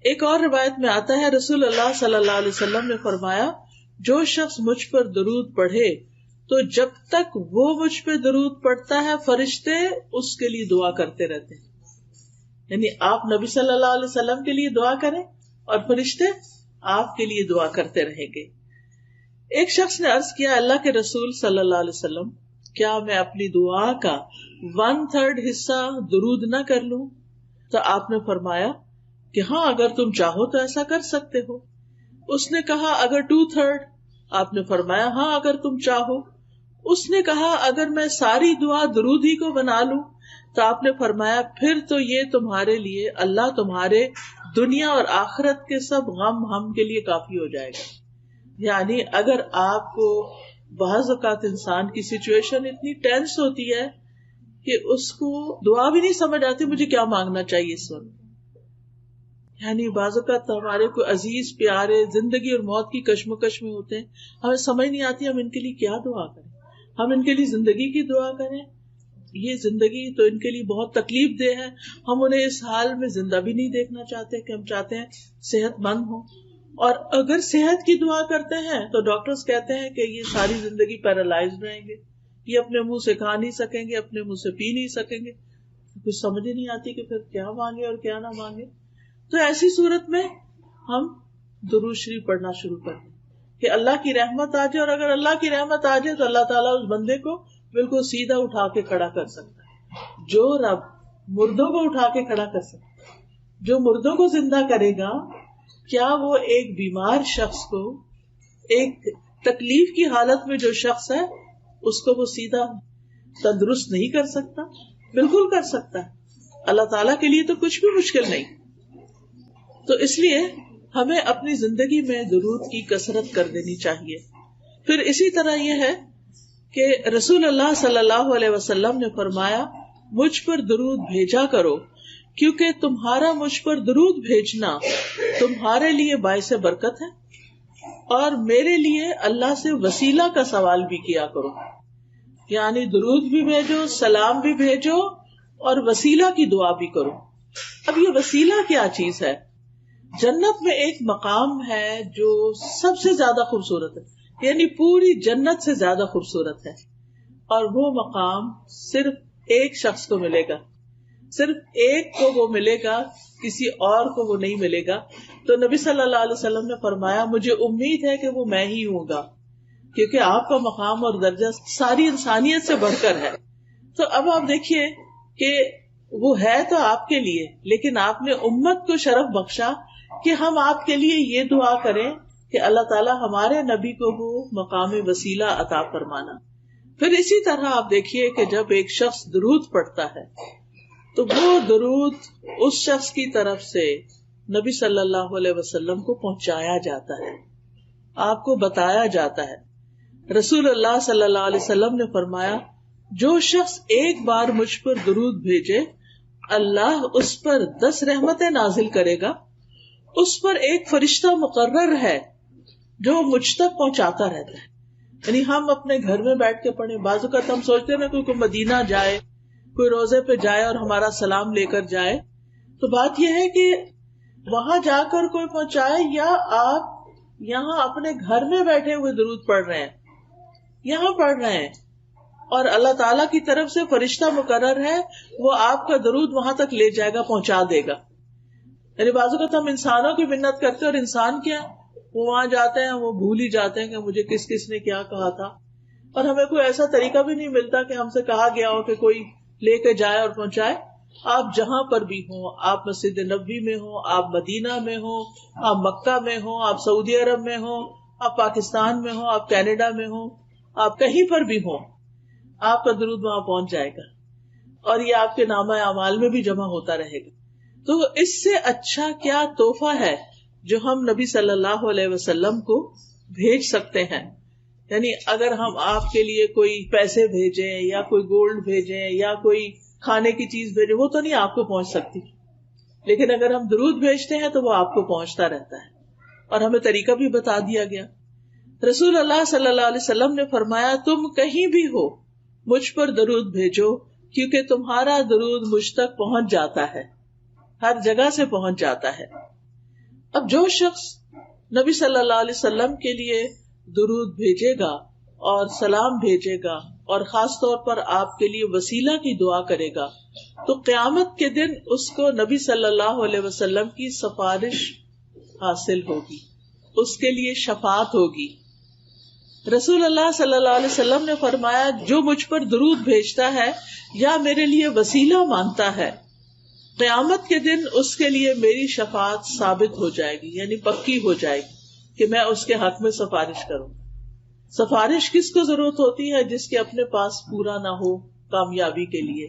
ایک اور روایت میں آتا ہے رسول اللہ صلی اللہ علیہ وسلم نے فرمایا جو شخص مجھ پر درود پڑھے تو جب تک وہ مجھ پہ درود پڑھتا ہے فرشتے اس کے لیے دعا کرتے رہتے ہیں. یعنی آپ نبی صلی اللہ علیہ وسلم کے لیے دعا کریں اور فرشتے آپ کے لیے دعا کرتے رہیں گے. ایک شخص نے عرض کیا اللہ کے رسول صلی اللہ علیہ وسلم کیا میں اپنی دعا کا 1/3 حصہ درود نہ کر لوں؟ تو آپ نے فرمایا کہ ہاں اگر تم چاہو تو ایسا کر سکتے ہو. اس نے کہا اگر 2/3؟ آپ نے فرمایا ہاں اگر تم چاہو. اس نے کہا اگر میں ساری دعا درود ہی کو بنا لوں؟ تو آپ نے فرمایا پھر تو یہ تمہارے لیے اللہ تمہارے دنیا اور آخرت کے سب غم ہم کے لیے کافی ہو جائے گا. یعنی اگر آپ کو بعض اوقات انسان کی سچویشن اتنی ٹینس ہوتی ہے کہ اس کو دعا بھی نہیں سمجھ آتی مجھے کیا مانگنا چاہیے اس وقت. یعنی بعض اوقات ہمارے کوئی عزیز پیارے زندگی اور موت کی کشمکش میں ہوتے ہیں, ہمیں سمجھ نہیں آتی ہم ان کے لیے کیا دعا کریں, ہم ان کے لیے زندگی کی دعا کریں. یہ زندگی تو ان کے لیے بہت تکلیف دہ ہے, ہم انہیں اس حال میں زندہ بھی نہیں دیکھنا چاہتے کہ ہم چاہتے ہیں صحت مند ہوں. اور اگر صحت کی دعا کرتے ہیں تو ڈاکٹرز کہتے ہیں کہ یہ ساری زندگی پیرالائزڈ رہیں گے, یہ اپنے منہ سے کھا نہیں سکیں گے, اپنے منہ سے پی نہیں سکیں گے. کچھ سمجھ ہی نہیں آتی کہ پھر کیا مانگے اور کیا نہ مانگے. تو ایسی صورت میں ہم درود شریف پڑھنا شروع کر دیں کہ اللہ کی رحمت آ جائے, اور اگر اللہ کی رحمت آ جائے تو اللہ تعالیٰ اس بندے کو بالکل سیدھا اٹھا کے کھڑا کر سکتا ہے. جو رب مردوں کو اٹھا کے کھڑا کر سکتا ہے, جو مردوں کو زندہ کرے گا, کیا وہ ایک بیمار شخص کو, ایک تکلیف کی حالت میں جو شخص ہے اس کو وہ سیدھا تندرست نہیں کر سکتا؟ بالکل کر سکتا ہے. اللہ تعالیٰ کے لیے تو کچھ بھی مشکل نہیں. تو اس لیے ہمیں اپنی زندگی میں درود کی کثرت کر دینی چاہیے. پھر اسی طرح یہ ہے کہ رسول اللہ صلی اللہ علیہ وسلم نے فرمایا مجھ پر درود بھیجا کرو کیونکہ تمہارا مجھ پر درود بھیجنا تمہارے لیے باعث برکت ہے, اور میرے لیے اللہ سے وسیلہ کا سوال بھی کیا کرو. یعنی درود بھی بھیجو, سلام بھی بھیجو, اور وسیلہ کی دعا بھی کرو. اب یہ وسیلہ کیا چیز ہے؟ جنت میں ایک مقام ہے جو سب سے زیادہ خوبصورت ہے, یعنی پوری جنت سے زیادہ خوبصورت ہے, اور وہ مقام صرف ایک شخص کو ملے گا, صرف ایک کو وہ ملے گا, کسی اور کو وہ نہیں ملے گا. تو نبی صلی اللہ علیہ وسلم نے فرمایا مجھے امید ہے کہ وہ میں ہی ہوں گا, کیونکہ آپ کا مقام اور درجہ ساری انسانیت سے بڑھ کر ہے. تو اب آپ دیکھیے کہ وہ ہے تو آپ کے لیے, لیکن آپ نے امت کو شرف بخشا کہ ہم آپ کے لیے یہ دعا کریں کہ اللہ تعالیٰ ہمارے نبی کو وہ مقام وسیلہ عطا فرمانا. پھر اسی طرح آپ دیکھیے کہ جب ایک شخص درود پڑھتا ہے تو وہ درود اس شخص کی طرف سے نبی صلی اللہ علیہ وسلم کو پہنچایا جاتا ہے, آپ کو بتایا جاتا ہے. رسول اللہ صلی اللہ علیہ وسلم نے فرمایا جو شخص ایک بار مجھ پر درود بھیجے اللہ اس پر 10 رحمتیں نازل کرے گا. اس پر ایک فرشتہ مقرر ہے جو مجھ تک پہنچاتا رہتا ہے. یعنی ہم اپنے گھر میں بیٹھ کے پڑھیں, بعض اوقات ہم سوچتے ہیں نا کوئی مدینہ جائے, کوئی روزے پہ جائے اور ہمارا سلام لے کر جائے, تو بات یہ ہے کہ وہاں جا کر کوئی پہنچائے یا آپ یہاں اپنے گھر میں بیٹھے ہوئے درود پڑھ رہے ہیں, یہاں پڑھ رہے ہیں, اور اللہ تعالیٰ کی طرف سے فرشتہ مقرر ہے وہ آپ کا درود وہاں تک لے جائے گا, پہنچا دے گا. یعنی بعض اوقات ہم انسانوں کی منت کرتے ہیں, اور انسان کیا وہ وہاں جاتے ہیں وہ بھول ہی جاتے ہیں کہ مجھے کس کس نے کیا کہا تھا, اور ہمیں کوئی ایسا طریقہ بھی نہیں ملتا کہ ہم سے کہا گیا ہو کہ کوئی لے کے جائے اور پہنچائے. آپ جہاں پر بھی ہوں, آپ مسجد نبوی میں ہوں, آپ مدینہ میں ہوں, آپ مکہ میں ہوں, آپ سعودی عرب میں ہوں, آپ پاکستان میں ہوں, آپ کینیڈا میں ہوں, آپ کہیں پر بھی ہوں, آپ کا درود وہاں پہنچ جائے گا, اور یہ آپ کے نامہ اعمال میں بھی جمع ہوتا رہے گا. تو اس سے اچھا کیا تحفہ ہے جو ہم نبی صلی اللہ علیہ وسلم کو بھیج سکتے ہیں. یعنی اگر ہم آپ کے لیے کوئی پیسے بھیجیں یا کوئی گولڈ بھیجیں یا کوئی کھانے کی چیز بھیجیں, وہ تو نہیں آپ کو پہنچ سکتی, لیکن اگر ہم درود بھیجتے ہیں تو وہ آپ کو پہنچتا رہتا ہے, اور ہمیں طریقہ بھی بتا دیا گیا. رسول اللہ صلی اللہ علیہ وسلم نے فرمایا تم کہیں بھی ہو مجھ پر درود بھیجو کیونکہ تمہارا درود مجھ تک پہنچ جاتا ہے, ہر جگہ سے پہنچ جاتا ہے. اب جو شخص نبی صلی اللہ علیہ وسلم کے لیے درود بھیجے گا اور سلام بھیجے گا اور خاص طور پر آپ کے لیے وسیلہ کی دعا کرے گا تو قیامت کے دن اس کو نبی صلی اللہ علیہ وسلم کی سفارش حاصل ہوگی، اس کے لیے شفاعت ہوگی. رسول اللہ صلی اللہ علیہ وسلم نے فرمایا جو مجھ پر درود بھیجتا ہے یا میرے لیے وسیلہ مانگتا ہے قیامت کے دن اس کے لیے میری شفاعت ثابت ہو جائے گی، یعنی پکی ہو جائے گی کہ میں اس کے حق میں سفارش کروں. سفارش کس کو ضرورت ہوتی ہے؟ جس کے اپنے پاس پورا نہ ہو کامیابی کے لیے.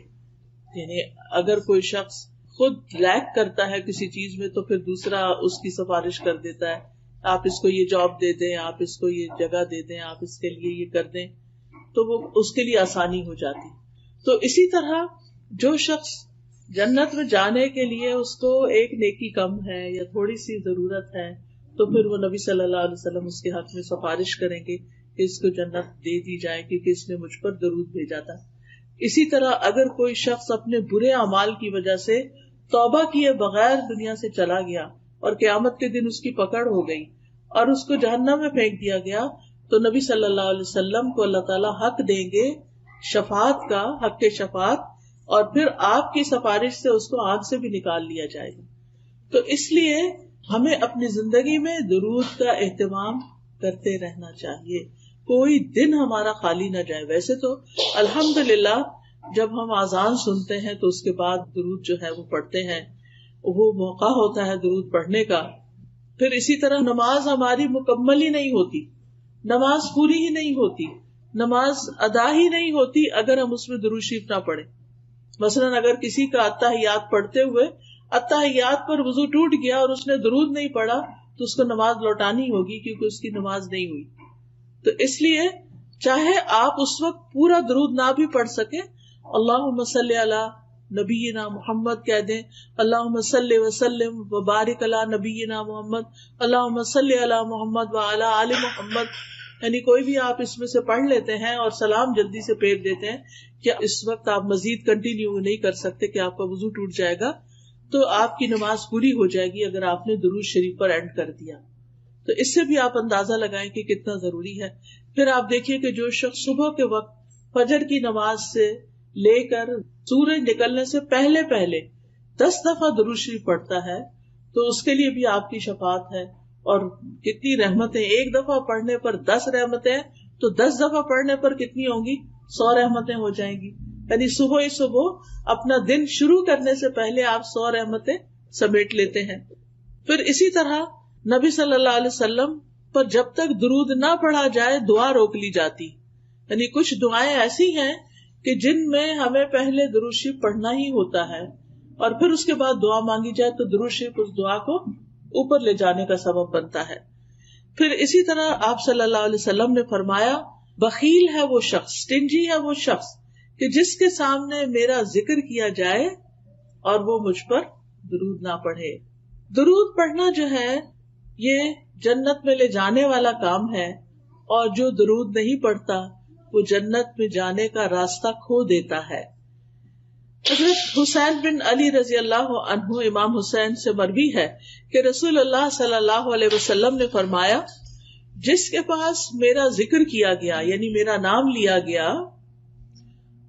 یعنی اگر کوئی شخص خود لیک کرتا ہے کسی چیز میں تو پھر دوسرا اس کی سفارش کر دیتا ہے، آپ اس کو یہ جاب دے دیں، آپ اس کو یہ جگہ دے دیں، آپ اس کے لیے یہ کر دیں، تو وہ اس کے لیے آسانی ہو جاتی. تو اسی طرح جو شخص جنت میں جانے کے لیے اس کو ایک نیکی کم ہے یا تھوڑی سی ضرورت ہے تو پھر وہ نبی صلی اللہ علیہ وسلم اس کے حق میں سفارش کریں گے کہ اس کو جنت دے دی جائے کیونکہ اس نے مجھ پر درود بھیجا تھا. اسی طرح اگر کوئی شخص اپنے برے اعمال کی وجہ سے توبہ کیے بغیر دنیا سے چلا گیا اور قیامت کے دن اس کی پکڑ ہو گئی اور اس کو جہنم میں پھینک دیا گیا تو نبی صلی اللہ علیہ وسلم کو اللہ تعالیٰ حق دیں گے شفاعت کا، حق کے شفاعت، اور پھر آپ کی سفارش سے اس کو آگ سے بھی نکال لیا جائے گا. تو اس لیے ہمیں اپنی زندگی میں درود کا اہتمام کرتے رہنا چاہیے، کوئی دن ہمارا خالی نہ جائے. ویسے تو الحمدللہ جب ہم اذان سنتے ہیں تو اس کے بعد درود جو ہے وہ پڑھتے ہیں، وہ موقع ہوتا ہے درود پڑھنے کا. پھر اسی طرح نماز ہماری مکمل ہی نہیں ہوتی، نماز پوری ہی نہیں ہوتی، نماز ادا ہی نہیں ہوتی اگر ہم اس میں درود شریف نہ پڑھیں. مثلاً اگر کسی کا اتحیات پڑھتے ہوئے اتحیات پر وضو ٹوٹ گیا اور اس نے درود نہیں پڑھا تو اس کو نماز لوٹانی ہوگی کیونکہ اس کی نماز نہیں ہوئی. تو اس لیے چاہے آپ اس وقت پورا درود نہ بھی پڑھ سکیں، اللہم صلی علی نبینا محمد کہہ دیں، اللہم صلی وسلم وبارک علی نبینا محمد، اللہم صلی علی محمد وعلی آل محمد، یعنی کوئی بھی آپ اس میں سے پڑھ لیتے ہیں اور سلام جلدی سے پھیر دیتے ہیں. کیا اس وقت آپ مزید کنٹینیو نہیں کر سکتے کہ آپ کا وضو ٹوٹ جائے گا تو آپ کی نماز پوری ہو جائے گی اگر آپ نے درود شریف پر اینڈ کر دیا. تو اس سے بھی آپ اندازہ لگائیں کہ کتنا ضروری ہے. پھر آپ دیکھیے کہ جو شخص صبح کے وقت فجر کی نماز سے لے کر سورج نکلنے سے پہلے 10 دفعہ درود شریف پڑھتا ہے تو اس کے لیے بھی آپ کی شفاعت ہے. اور کتنی رحمتیں، ایک دفعہ پڑھنے پر 10 رحمتیں تو 10 دفعہ پڑھنے پر کتنی ہوں گی؟ 100 رحمتیں ہو جائیں گی. یعنی صبح ہی صبح اپنا دن شروع کرنے سے پہلے آپ 100 رحمتیں سمیٹ لیتے ہیں. پھر اسی طرح نبی صلی اللہ علیہ وسلم پر جب تک درود نہ پڑھا جائے دعا روک لی جاتی. یعنی کچھ دعائیں ایسی ہیں کہ جن میں ہمیں پہلے درود شریف پڑھنا ہی ہوتا ہے اور پھر اس کے بعد دعا مانگی جائے تو درود شریف اس دعا کو اوپر لے جانے کا سبب بنتا ہے. پھر اسی طرح آپ صلی اللہ علیہ وسلم نے فرمایا بخیل ہے وہ شخص، سٹنجی ہے وہ شخص کہ جس کے سامنے میرا ذکر کیا جائے اور وہ مجھ پر درود نہ پڑھے. درود پڑھنا جو ہے یہ جنت میں لے جانے والا کام ہے، اور جو درود نہیں پڑھتا وہ جنت میں جانے کا راستہ کھو دیتا ہے. حضرت حسین بن علی رضی اللہ عنہ امام حسین سے مروی ہے کہ رسول اللہ صلی اللہ علیہ وسلم نے فرمایا جس کے پاس میرا ذکر کیا گیا یعنی میرا نام لیا گیا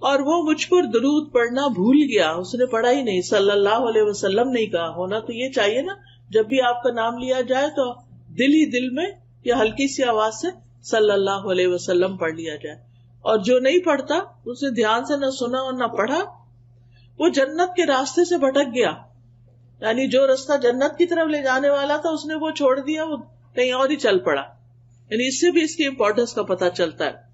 اور وہ مجھ پر درود پڑھنا بھول گیا، اس نے پڑھا ہی نہیں، صلی اللہ علیہ وسلم نہیں کہا. ہونا تو یہ چاہیے نا، جب بھی آپ کا نام لیا جائے تو دل ہی دل میں یا ہلکی سی آواز سے صلی اللہ علیہ وسلم پڑھ لیا جائے. اور جو نہیں پڑھتا اسے دھیان سے نہ سنا اور نہ پڑھا وہ جنت کے راستے سے بھٹک گیا. یعنی جو راستہ جنت کی طرف لے جانے والا تھا اس نے وہ چھوڑ دیا، وہ کہیں اور ہی چل پڑا. یعنی اس سے بھی اس کی امپورٹنس کا پتہ چلتا ہے.